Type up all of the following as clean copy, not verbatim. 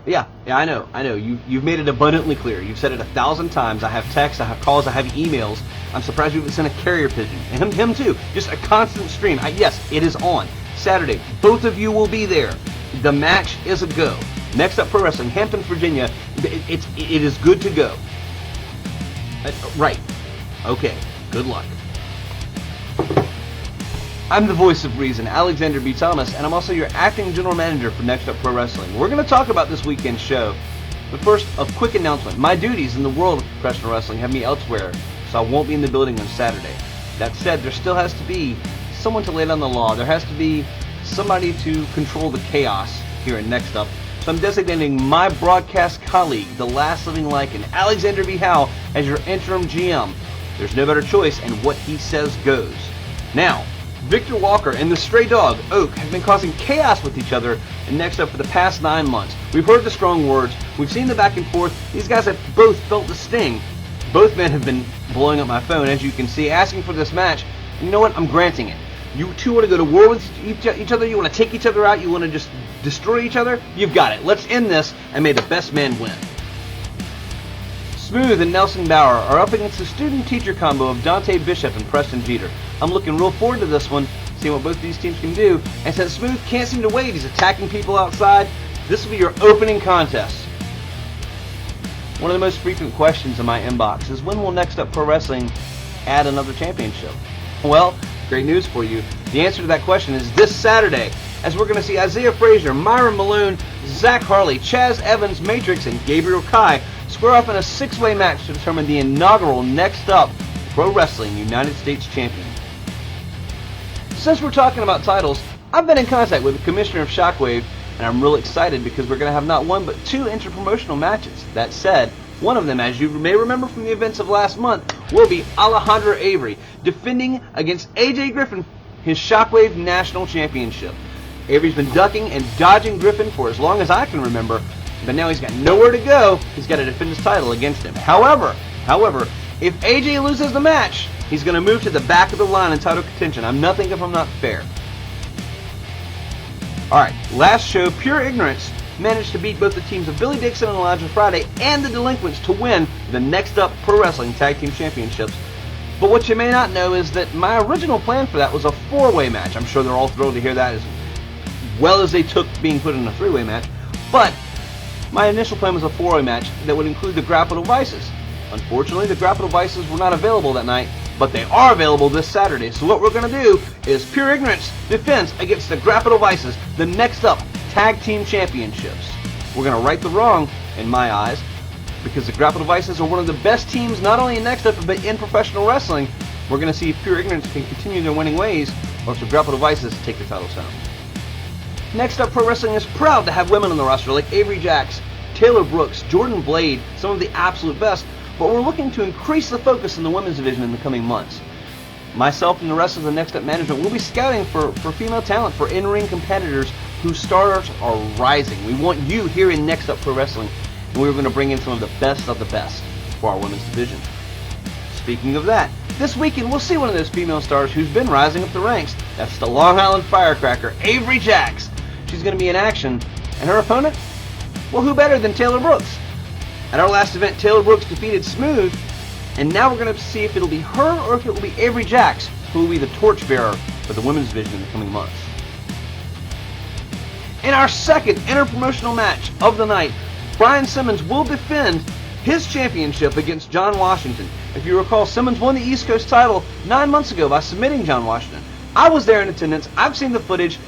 Yeah, I know. You've made it abundantly clear. You've said it 1,000 times. I have texts, I have calls, I have emails. I'm surprised you haven't sent a carrier pigeon. And him too. Just a constant stream. Yes, it is on. Saturday, both of you will be there. The match is a go. Next Up Pro Wrestling, Hampton, Virginia. It is good to go. Right. Okay. Good luck. I'm the voice of reason, Alexander B. Thomas, and I'm also your acting general manager for Next Up Pro Wrestling. We're going to talk about this weekend's show. But first, a quick announcement. My duties in the world of professional wrestling have me elsewhere, so I won't be in the building on Saturday. That said, there still has to be someone to lay down the law. There has to be somebody to control the chaos here at Next Up. So I'm designating my broadcast colleague, the last living Lycan, Alexander B. Howe, as your interim GM. There's no better choice, and what he says goes. Now, Victor Walker and the stray dog, Oak, have been causing chaos with each other and Next Up for the past 9 months. We've heard the strong words. We've seen the back and forth. These guys have both felt the sting. Both men have been blowing up my phone, as you can see, asking for this match. And you know what? I'm granting it. You two want to go to war with each other? You want to take each other out? You want to just destroy each other? You've got it. Let's end this, and may the best man win. Smooth and Nelson Bauer are up against the student-teacher combo of Dante Bishop and Preston Jeter. I'm looking real forward to this one, seeing what both these teams can do. And since Smooth can't seem to wait, he's attacking people outside, this will be your opening contest. One of the most frequent questions in my inbox is, when will Next Up Pro Wrestling add another championship? Well, great news for you. The answer to that question is this Saturday, as we're going to see Isaiah Frazier, Myron Malone, Zach Harley, Chaz Evans, Matrix, and Gabriel Kai square off in a 6-way match to determine the inaugural Next Up Pro Wrestling United States champion. Since we're talking about titles, I've been in contact with the commissioner of Shockwave, and I'm real excited because we're going to have not one but 2 interpromotional matches. That said, one of them, as you may remember from the events of last month, will be Alejandro Avery defending against AJ Griffin his Shockwave National Championship. Avery's been ducking and dodging Griffin for as long as I can remember, but now he's got nowhere to go. He's got to defend his title against him. However, if AJ loses the match, he's going to move to the back of the line in title contention. I'm nothing if I'm not fair. Alright, last show, Pure Ignorance managed to beat both the teams of Billy Dixon and Elijah Friday and the Delinquents to win the Next Up Pro Wrestling Tag Team Championships. But what you may not know is that my original plan for that was a 4-way match. I'm sure they're all thrilled to hear that as well as they took being put in a 3-way match. But my initial plan was a 4-way match that would include the Grapple Devices. Unfortunately, the Grapple Devices were not available that night, but they are available this Saturday. So what we're going to do is Pure Ignorance defense against the Grapple Devices, the Next Up Tag Team Championships. We're going to right the wrong, in my eyes, because the Grapple Devices are one of the best teams not only in Next Up, but in professional wrestling. We're going to see if Pure Ignorance can continue their winning ways, or if the Grapple Devices take the titles home. Next Up Pro Wrestling is proud to have women on the roster like Avery Jacks, Taylor Brooks, Jordan Blade, some of the absolute best, but we're looking to increase the focus in the women's division in the coming months. Myself and the rest of the Next Up management will be scouting for female talent, for in-ring competitors whose stars are rising. We want you here in Next Up Pro Wrestling, and we're going to bring in some of the best for our women's division. Speaking of that, this weekend we'll see one of those female stars who's been rising up the ranks. That's the Long Island Firecracker, Avery Jacks. She's going to be in action, and her opponent? Well, who better than Taylor Brooks? At our last event, Taylor Brooks defeated Smooth, and now we're going to see if it'll be her or if it will be Avery Jacks who will be the torchbearer for the women's division in the coming months. In our second interpromotional match of the night, Brian Simmons will defend his championship against John Washington. If you recall, Simmons won the East Coast title 9 months ago by submitting John Washington. I was there in attendance. I've seen the footage.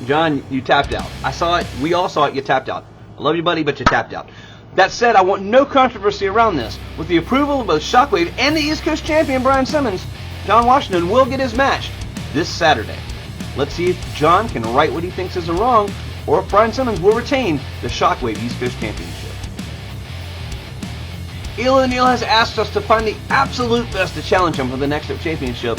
John, you tapped out. I saw it. We all saw it. You tapped out. I love you, buddy, but you tapped out. That said, I want no controversy around this. With the approval of both Shockwave and the East Coast champion, Brian Simmons, John Washington will get his match this Saturday. Let's see if John can right what he thinks is a wrong, or if Brian Simmons will retain the Shockwave East Coast Championship. Eel O'Neill has asked us to find the absolute best to challenge him for the Next Up Championship,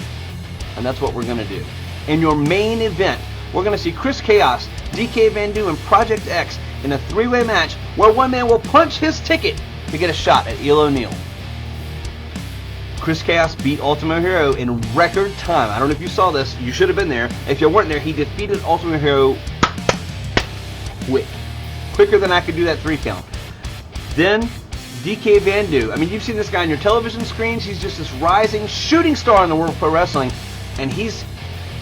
and that's what we're going to do. In your main event, we're going to see Chris Chaos, DK Van Doo, and Project X in a 3-way match where one man will punch his ticket to get a shot at Eel O'Neill. Chris Chaos beat Ultimo Hero in record time. I don't know if you saw this. You should have been there. If you weren't there, he defeated Ultimo Hero quick. quicker than I could do that 3 count. Then DK Van Du. I mean, you've seen this guy on your television screens. He's just this rising shooting star in the world of pro wrestling, and he's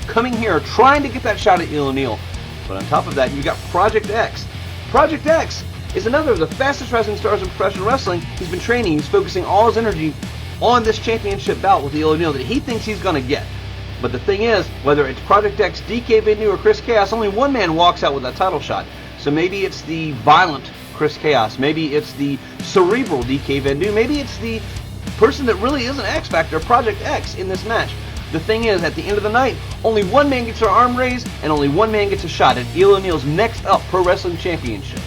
coming here trying to get that shot at Eel O'Neill. But on top of that, you've got Project X. Project X is another of the fastest rising stars in professional wrestling. He's been training. He's focusing all his energy on this championship bout with Eel O'Neill that he thinks he's going to get. But the thing is, whether it's Project X, DK Van Du, or Chris Chaos, only one man walks out with that title shot. So maybe it's the violent Chris Chaos. Maybe it's the cerebral DK Van Du. Maybe it's the person that really is an X Factor, Project X, in this match. The thing is, at the end of the night, only one man gets their arm raised, and only one man gets a shot at Eel O'Neill's next up Pro Wrestling Championship.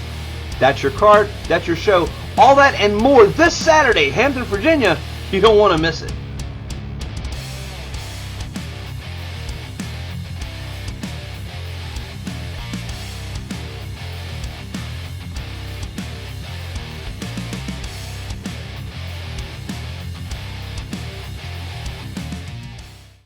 That's your card. That's your show. All that and more this Saturday, Hampton, Virginia. You don't want to miss it.